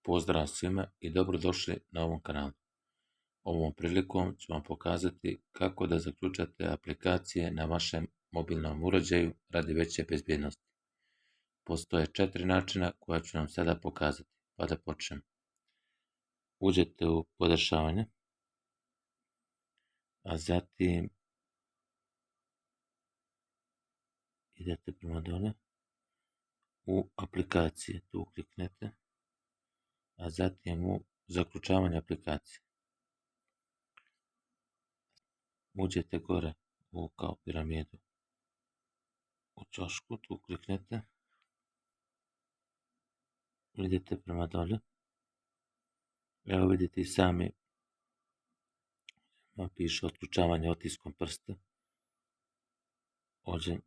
Pozdrav svima i dobrodošli na ovom kanalu. Ovom prilikom ću vam pokazati kako da zaključate aplikacije na vašem mobilnom uređaju radi veće bezbjednosti. Postoje 4 načina koja ću vam sada pokazati, pa da počnemo. Uđete u podešavanje, a zatim idete prema dole u aplikacije, tu kliknete, a zatim u zaključavanje aplikacije. Uđete gore u kao piramidu u ćošku, tu kliknete, idete prema dolje. Evo vidite i sami, piše otključavanje otiskom prsta. Ovdje,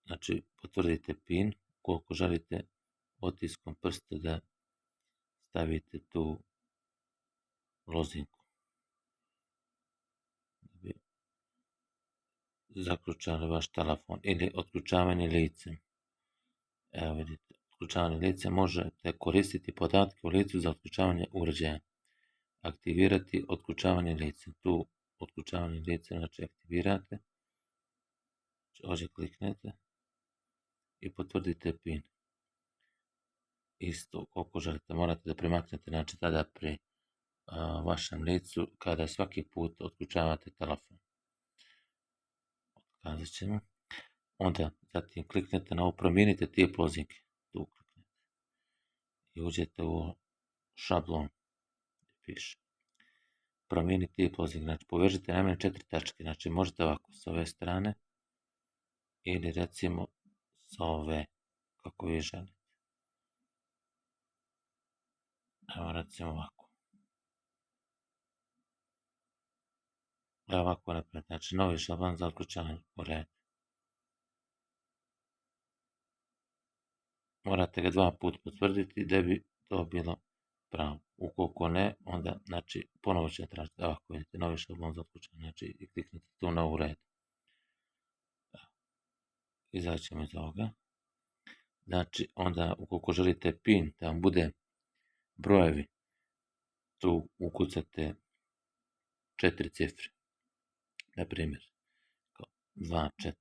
znači, potvrdite PIN, koliko želite otiskom prsta da stavite tu lozinku. Da bi zaključali vaš telefon ili otključavanje licem. Evo vidite, otključavanje lice možete koristiti podatke u licu za otključavanje uređaja. Aktivirati otključavanje lice. Tu otključavanje lice, znači aktivirate. Ovdje kliknete i potvrdite PIN. Isto koliko želite, morate da primaknete, znači tada pri vašem licu kada svaki put otključavate telefon. Otkazat ćemo. Onda zatim kliknete na ovo promijenite tip lozinke. Tu kliknete. I uđete u šablon. Piše. Promijeniti tip lozinke. Znači povežite najmanje 4 tačke. Znači možete ovako s ove strane ili recimo s ove kako vi želite. Evo recimo ovako. Evo ovako naprijed. Znači novi šablon za otključavanje u redu. Morate ga 2 puta potvrditi da bi to bilo pravo. Ukoliko ne, onda znači ponovo ćete tražiti. Ovako vidite novi šablon za otključavanje. Znači i kliknete tu na u redu. Izaćemo iz ovoga. Znači onda ukoliko želite PIN da vam bude brojevi, tu ukucate 4 cifre. Na primjer 2424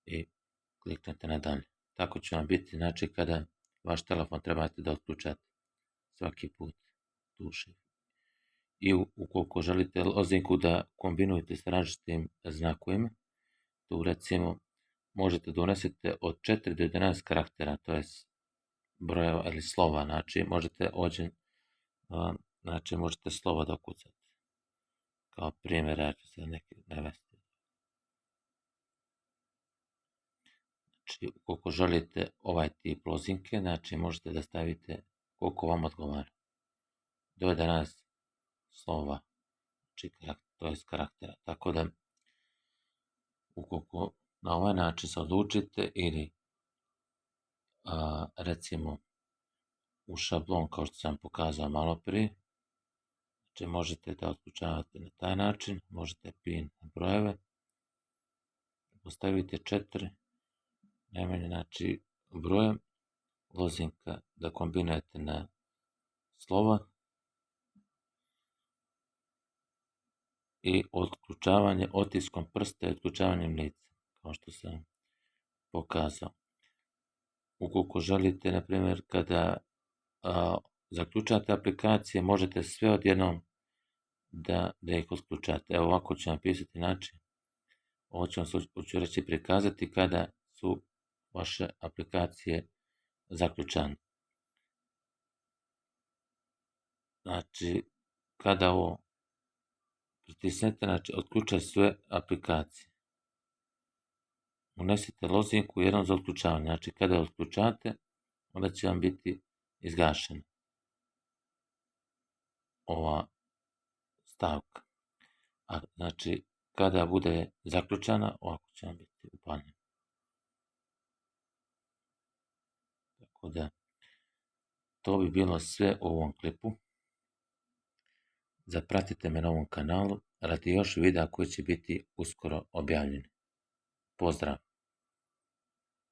i kliknete na dalje. Tako će vam biti, znači kada vaš telefon trebate da otključate svaki put tu šifru. I ukoliko želite lozinku da kombinujete s različitim znakovima, tu recimo možete da unesete od 4 do 11 karaktera, to je brojeva ili slova, znači možete možete slova da ukucate. Kao primjer, ja ću se neki navesti. Znači, ukoliko želite ovaj tip lozinke, znači možete da stavite koliko vam odgovara. Do 11 slova, znači to je karaktera. Tako da, ukoliko na ovaj način se odlučite ili recimo u šablon kao što sam pokazao malo prije, znači možete da otključavate na taj način, možete PIN na brojeve, postavite 4, najmanje znači brojem, lozinka da kombinujete na slova i otključavanje otiskom prsta i otključavanjem lica, kao što sam pokazao. Ukoliko želite, na primjer, kada zaključate aplikacije, možete sve odjednom da ih otključate. Evo ovako ću vam pisati način. Ovo ću vam reći prikazati kada su vaše aplikacije zaključane. Znači, kada ovo pritisnete, znači otključaj sve aplikacije. Unesite lozinku jednom za otključavanje. Znači, kada je otključate, onda će vam biti izgašena ova stavka. A znači, kada bude zaključana, ovako će vam biti upaljena. Tako da, to bi bilo sve u ovom klipu. Zapratite me na ovom kanalu radi još videa koji će biti uskoro objavljeni. Pozdrav!